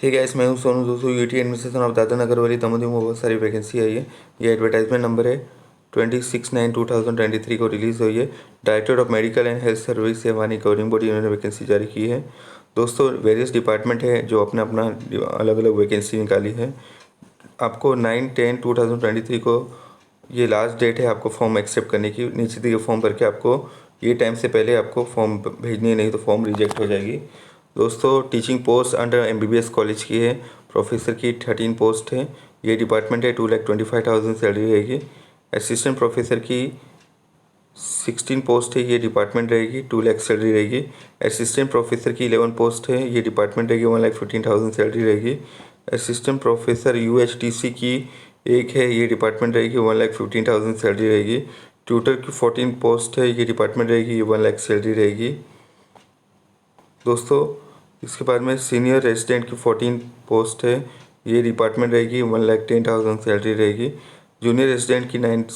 Hey guys, मैं हूं सोनू। दोस्तों यूटी एडमिशन ऑफ दादर नगर वाली दमोह में बहुत सारी वैकेंसी आई है। ये एडवर्टाइजमेंट नंबर है 26/9/2023 को रिलीज़ हुई है। Director of medical and health service से हमारी गवर्निंग बॉडी इन्होंने वैकेंसी जारी की है। दोस्तों वेरियस डिपार्टमेंट है जो अपना अपना अलग अलग वैकेंसी निकाली है। आपको 9/10/2023 को ये लास्ट डेट है आपको फॉर्म एक्सेप्ट करने की। नीचे दिए फॉर्म भर के आपको ये टाइम से पहले आपको फॉर्म भेजनी है, नहीं तो फॉर्म रिजेक्ट हो जाएगी। दोस्तों teaching post under MBBS college की है। प्रोफेसर की 13 पोस्ट है। ये डिपार्टमेंट है 2,25,000 सैलरी रहेगी। असिस्टेंट प्रोफेसर की 16 पोस्ट है। ये डिपार्टमेंट रहेगी 2 लाख सैलरी रहेगी। असिस्टेंट प्रोफेसर की 11 पोस्ट है। ये डिपार्टमेंट रहेगी 1,15,000 सैलरी रहेगी। असिस्टेंट प्रोफेसर यूएचटीसी की एक है। ये डिपार्टमेंट रहेगी 1,15,000 सैलरी रहेगी। ट्यूटर की 14 पोस्ट है। ये डिपार्टमेंट रहेगी 1 लाख सैलरी रहेगी। दोस्तों इसके बाद में सीनियर रेजिडेंट की 14 पोस्ट है। ये डिपार्टमेंट रहेगी 1,10,000 सैलरी रहेगी। जूनियर रेजिडेंट की 9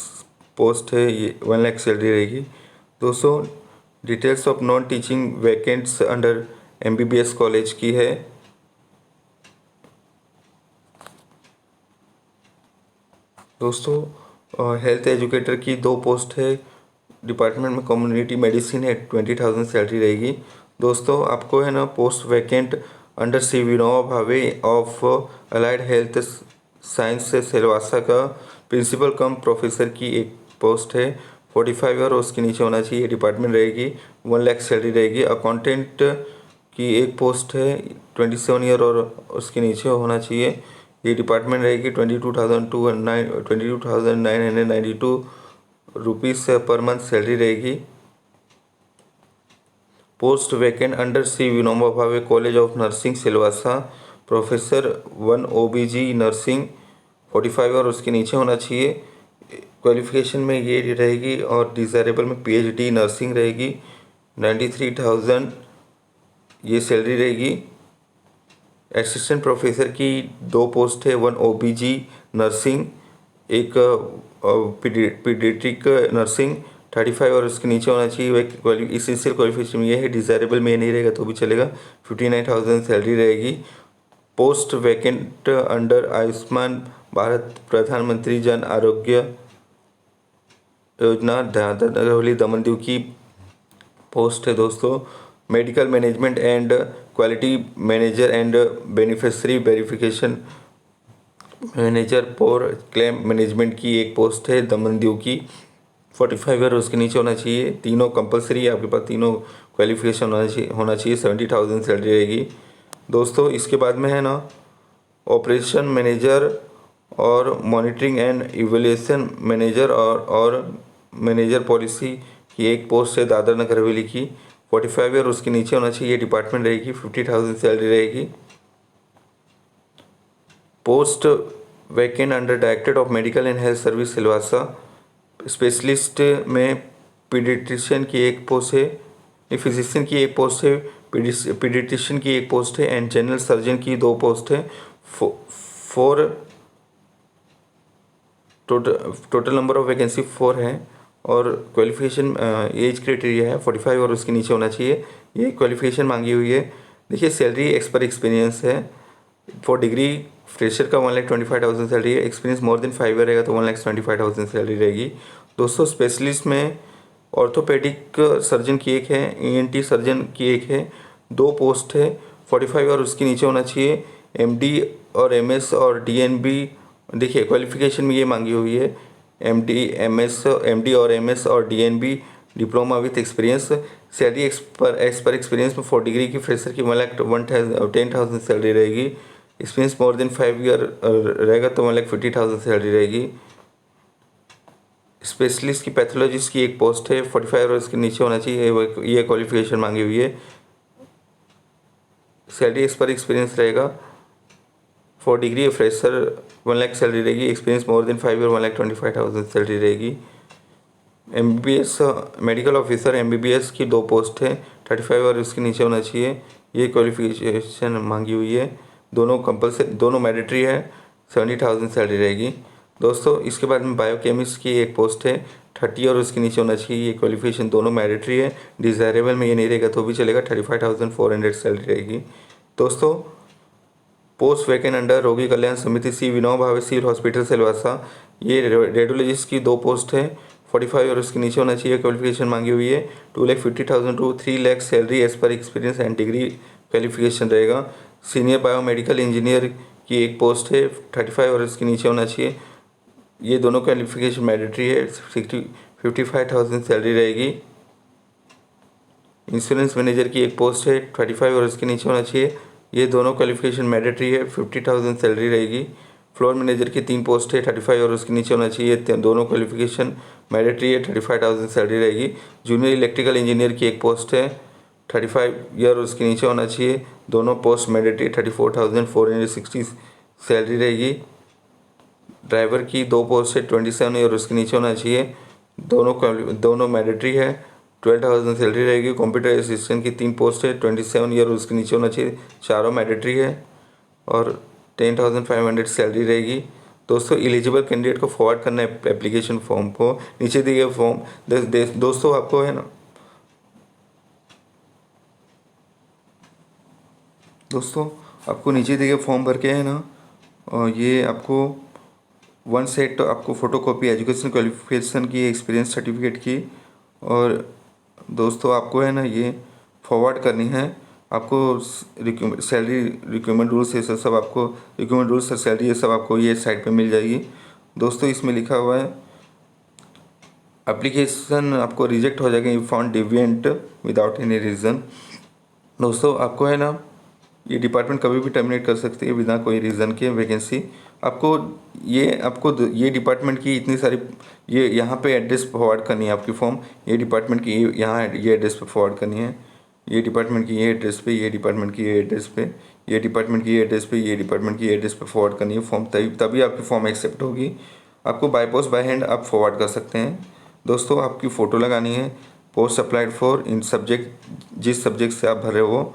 पोस्ट है। ये 1 लाख सैलरी रहेगी। दोस्तों details of non teaching vacants under MBBS college की है। दोस्तों हेल्थ एजुकेटर की 2 पोस्ट है। डिपार्टमेंट में कम्युनिटी मेडिसिन है, 20,000 सैलरी रहेगी। दोस्तों आपको है ना post vacant under C Vinoba Bhave of allied health science से सिलवासा का प्रिंसिपल कम प्रोफेसर की एक पोस्ट है। 45 ईयर और उसके नीचे होना चाहिए। डिपार्टमेंट रहेगी 1 लाख सैलरी रहेगी। अकाउंटेंट की एक पोस्ट है 27 ईयर और उसके नीचे होना चाहिए। ये डिपार्टमेंट रहेगी 22,992 रुपीज़ पर मंथ सैलरी रहेगी। Post vacant under C Vinoba Bhave college of nursing Silvassa professor 1 ओबीजी nursing 45 और उसके नीचे होना चाहिए। क्वालिफिकेशन में ये रहेगी और डिज़ायरेबल में पीएचडी नर्सिंग रहेगी। 93,000 ये सैलरी रहेगी। असिस्टेंट प्रोफेसर की 2 पोस्ट है। 1 ओबीजी नर्सिंग, एक पीडियाट्रिक नर्सिंग 35 और उसके नीचे होना चाहिए। इसेंशियल क्वालिफिकेशन ये है, डिज़ायरेबल में नहीं रहेगा तो भी चलेगा। 59,000 सैलरी रहेगी। Post vacant under Ayushman Bharat प्रधानमंत्री जन आरोग्य योजना दादर नगर हवेली दमन दीव की पोस्ट है। दोस्तों medical management and quality manager and beneficiary verification manager for claim management की एक पोस्ट है दमन दीव की। 45 ईयर उसके नीचे होना चाहिए। तीनों कंपलसरी है, आपके पास तीनों क्वालिफिकेशन होना चाहिए। 70,000 सैलरी रहेगी। दोस्तों इसके बाद में है ना ऑपरेशन मैनेजर और मॉनिटरिंग एंड इवैल्यूएशन मैनेजर और मैनेजर पॉलिसी की एक पोस्ट है दादर नगर हवेली की। 45 ईयर उसके नीचे होना चाहिए। डिपार्टमेंट रहेगी 50,000 सैलरी रहेगी। Post vacant under director of medical and health service Silvassa specialist में पीडियाट्रिशियन की एक पोस्ट है। फिजिशियन की एक पोस्ट है। पीडियाट्रिशियन की एक पोस्ट है एंड जनरल सर्जन की 2 पोस्ट है। Four total number of vacancy 4 है। और क्वालिफिकेशन एज क्राइटेरिया है 45 और उसके नीचे होना चाहिए। ये क्वालिफिकेशन मांगी हुई है। देखिए सैलरी एक्सपर एक्सपीरियंस है। फॉर डिग्री फ्रेशर का 1,25,000 सैलरी है। एक्सपीरियंस मोर देन 5 ईयर रहेगा तो 1,25,000 सैलरी रहेगी। दोस्तों स्पेशलिस्ट में ऑर्थोपेडिक सर्जन की एक है, ईएनटी सर्जन की एक है। 2 पोस्ट है। 45 और उसके नीचे होना चाहिए। एमडी और एमएस और डीएनबी, देखिए क्वालिफिकेशन में ये मांगी हुई है एमडी और एमएस और DNB diploma with experience. Salary as per experience में 4 डिग्री की फ्रेशर की 1,10,000 सैलरी रहेगी। एक्सपीरियंस मोर देन 5 ईयर रहेगा तो 1,50,000 सैलरी रहेगी। स्पेशलिस्ट की पैथोलॉजिस्ट की एक पोस्ट है। 45 और इसके नीचे होना चाहिए। ये क्वालिफिकेशन मांगी हुई है। सैलरी एक्सपर एक्सपीरियंस रहेगा। 4 डिग्री फ्रेशर 1 लाख सैलरी रहेगी। Experience more than 5 year 1,25,000 salary रहेगी। एमबीबीएस मेडिकल ऑफिसर एमबीबीएस की 2 पोस्ट है। 35 और इसके नीचे होना चाहिए। ये क्वालिफिकेशन मांगी हुई है। दोनों कंपलसरी, दोनों मैंडेटरी है। 70,000 सैलरी रहेगी। दोस्तों इसके बाद में बायोकेमिस्ट की एक पोस्ट है। 30 और उसके नीचे होना चाहिए। ये क्वालिफिकेशन दोनों मैंडेटरी है। डिज़ायरेबल में ये नहीं रहेगा तो भी चलेगा। 35,400 सैलरी रहेगी। दोस्तों पोस्ट वैकेंट अंडर रोगी कल्याण समिति सी विनोबा भावे सिविल हॉस्पिटल सिलवासा। ये रेडियोलॉजिस्ट की 2 पोस्ट है। 45 और उसके नीचे होना चाहिए। क्वालिफिकेशन मांगी हुई है 2,50,000 to 3 lakh salary as per experience and degree qualification रहेगा। सीनियर बायोमेडिकल इंजीनियर की 1 पोस्ट है। 35 और इसके नीचे होना चाहिए। ये दोनों क्वालिफिकेशन मैंडेटरी है। 55,000 सैलरी रहेगी। इंश्योरेंस मैनेजर की 1 पोस्ट है। 35 और इसके नीचे होना चाहिए। ये दोनों क्वालिफिकेशन मैंडेटरी है। 50,000 सैलरी रहेगी। फ्लोर मैनेजर की 3 पोस्ट है। 35 और उसके नीचे होना चाहिए। दोनों क्वालिफिकेशन मैंडेटरी है। 35,000 सैलरी रहेगी। जूनियर इलेक्ट्रिकल इंजीनियर की 1 पोस्ट है। 35 ईयर उसके नीचे होना चाहिए। दोनों पोस्ट मैंडेटरी। 34,460 सैलरी रहेगी। ड्राइवर की 2 पोस्ट है। 27 ईयर उसके नीचे होना चाहिए। दोनों मैंडेटरी है। 12,000 सैलरी रहेगी। कंप्यूटर असिस्टेंट की 3 पोस्ट है। 27 ईयर उसके नीचे होना चाहिए। चारों मैंडेटरी है और 10,500 सैलरी रहेगी। दोस्तों एलिजिबल कैंडिडेट को फॉरवर्ड करना है एप्लीकेशन फॉर्म को। नीचे दिए गए फॉर्म दोस्तों आपको है ना, दोस्तों आपको नीचे दिए गए फॉर्म भर के है ना, और ये आपको 1 सेट आपको फ़ोटोकॉपी एजुकेशन क्वालिफिकेशन की, एक्सपीरियंस सर्टिफिकेट की, और दोस्तों आपको है ना ये फॉरवर्ड करनी है। आपको सैलरी रिक्रूटमेंट रूल्स ये सब आपको रिक्रूटमेंट रूल्स और सैलरी ये सब आपको ये साइट पे मिल जाएगी। दोस्तों इसमें लिखा हुआ है एप्लीकेशन आपको रिजेक्ट हो जाएगा if found deviant without any reason. दोस्तों आपको है ना ये डिपार्टमेंट कभी भी टर्मिनेट कर सकती है बिना कोई रीज़न के वैकेंसी। आपको ये डिपार्टमेंट की इतनी सारी ये यहाँ पे एड्रेस फॉरवर्ड करनी है आपकी फॉर्म। ये डिपार्टमेंट की यहाँ ये एड्रेस पे फॉरवर्ड करनी है। ये डिपार्टमेंट की ये एड्रेस पे, ये डिपार्टमेंट की ये एड्रेस पे, ये डिपार्टमेंट की ये एड्रेस पे, ये डिपार्टमेंट की एड्रेस पे फॉरवर्ड करनी है फॉर्म। तभी आपकी फॉर्म एक्सेप्ट होगी। आपको बाय पोस्ट बाय हैंड आप फॉरवर्ड कर सकते हैं। दोस्तों आपकी फ़ोटो लगानी है। Post applied for in subject, जिस सब्जेक्ट से आप भरे हो,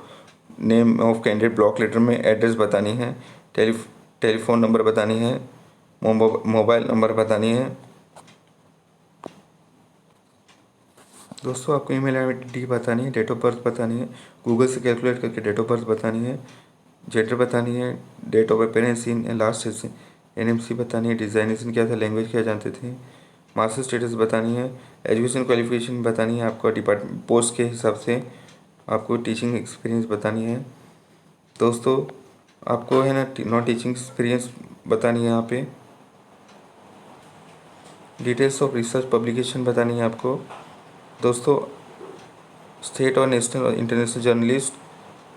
name of candidate block letter में, एड्रेस बतानी है, टेलीफोन नंबर बतानी है, मोबाइल नंबर बतानी है। दोस्तों आपको ईमेल आईडी बतानी है, डेट ऑफ बर्थ बतानी है, गूगल से कैलकुलेट करके डेट ऑफ बर्थ बतानी है, जेंडर बतानी है, date of appearance in last NMC बतानी है, डिजाइनेशन क्या था, लैंग्वेज क्या जानते थे, मास्टर स्टेटस बतानी है, एजुकेशन क्वालिफिकेशन बतानी है, आपका डिपार्टमेंट पोस्ट के हिसाब से आपको टीचिंग एक्सपीरियंस बतानी है। दोस्तों आपको है ना नॉन टीचिंग एक्सपीरियंस बतानी है। यहाँ पे डिटेल्स ऑफ रिसर्च पब्लिकेशन बतानी है आपको। दोस्तों स्टेट और नेशनल और international journalist,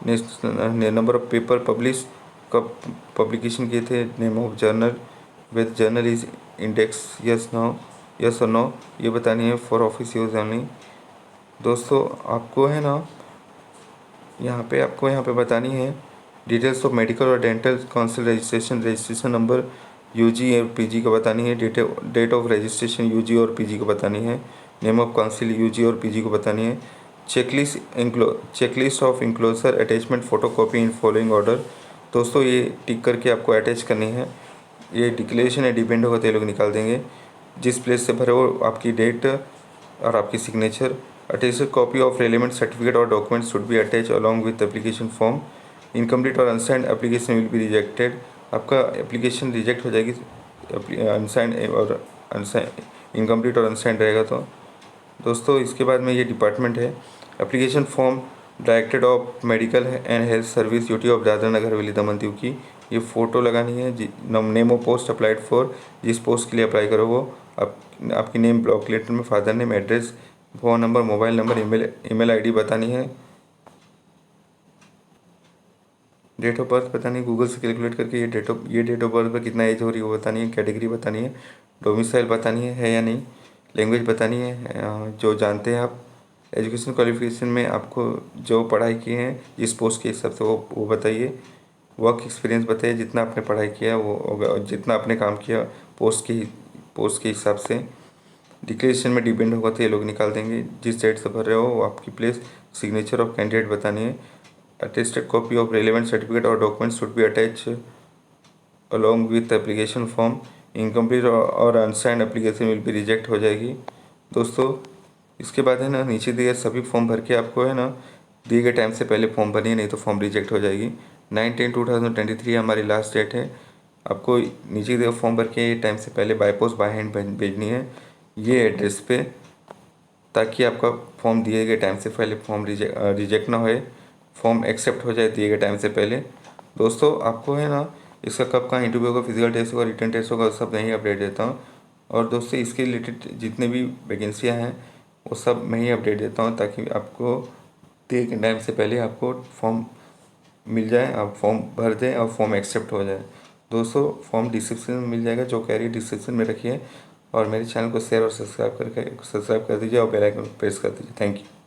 number of paper publish, कब पब्लिकेशन किए थे, name of journal, with journal is index, yes और नो ये बतानी है फॉर ऑफिस यूज ओनली। दोस्तों आपको है ना यहाँ पे बतानी है डिटेल्स ऑफ मेडिकल और dental council registration number, UG और पीजी को बतानी है, डेट ऑफ रजिस्ट्रेशन यूजी और पीजी को बतानी है, नेम ऑफ काउंसिल यूजी और पीजी को बतानी है, checklist of enclosure attachment photocopy in following order. दोस्तों ये टिक करके आपको अटैच करनी है। ये डिक्लेरेशन है डिपेंड होगा तो ये लोग निकाल देंगे। जिस प्लेस से भरे हो आपकी डेट और आपकी signature. Attached copy of relevant certificate और document should be attach along with application form. Incomplete और unsigned application will be rejected. आपका एप्लीकेशन रिजेक्ट हो जाएगी अनसाइंड और इनकम्प्लीट और अनसाइंड रहेगा तो। दोस्तों इसके बाद में ये डिपार्टमेंट है application form directed of medical and health service UT of Dadra Nagar Haveli Daman Diu की। ये फ़ोटो लगानी है। Name of post applied for, जिस पोस्ट के लिए अप्लाई करो वो आपकी नेम, ब्लॉक लेटर में father name, address, phone number, mobile number, email ID बतानी है, डेट ऑफ बर्थ बतानी है। गूगल से कैलकुलेट करके ये डेट ऑफ बर्थ पर कितना एज हो रही है वो बतानी है, कैटेगरी बतानी है, डोमिसाइल बतानी है या नहीं, लैंग्वेज बतानी है जो जानते हैं आप। एजुकेशन क्वालिफिकेशन में आपको जो पढ़ाई की है जिस पोस्ट के हिसाब से वो बताइए। वर्क एक्सपीरियंस बताइए, जितना आपने पढ़ाई किया वो होगा, जितना आपने काम किया पोस्ट के हिसाब से। डिक्लेरेशन में डिपेंड होगा तो ये लोग निकाल देंगे। जिस डेट से भर रहे हो वो आपकी प्लेस, सिग्नेचर ऑफ कैंडिडेट बतानी है। Attested copy of relevant certificate और document should be attach along with application form. Incomplete और unsigned application will be reject हो जाएगी। दोस्तों इसके बाद है ना नीचे दिए सभी फॉर्म भर के आपको है ना दिए गए टाइम से पहले फॉर्म भरिए, नहीं तो फॉर्म रिजेक्ट हो जाएगी। 9/10/2023 हमारी लास्ट डेट है। आपको नीचे दिए फॉर्म भर के टाइम से पहले बाय पोस्ट बाय हैंड भेजनी है ये एड्रेस पे, ताकि आपका फॉर्म दिए गए टाइम से पहले फॉर्म रिजेक्ट ना होए, फॉर्म एक्सेप्ट हो जाए दिए गए टाइम से पहले। दोस्तों आपको है ना इसका कब का इंटरव्यू होगा, फिजिकल टेस्ट होगा, रिटन टेस्ट होगा, सब मैं ही अपडेट देता हूँ। और दोस्तों इसके रिलेटेड जितने भी वैकेंसियाँ हैं वो सब मैं ही अपडेट देता हूँ, ताकि आपको दिए गए टाइम से पहले आपको फॉर्म मिल जाए, आप फॉर्म भर दें और फॉर्म एक्सेप्ट हो जाए। दोस्तों फॉर्म डिस्क्रिप्शन में मिल जाएगा, जो कह रही है डिस्क्रिप्शन में रखिए, और मेरे चैनल को शेयर और सब्सक्राइब कर दीजिए और बेल आइकन प्रेस कर दीजिए। Thank you.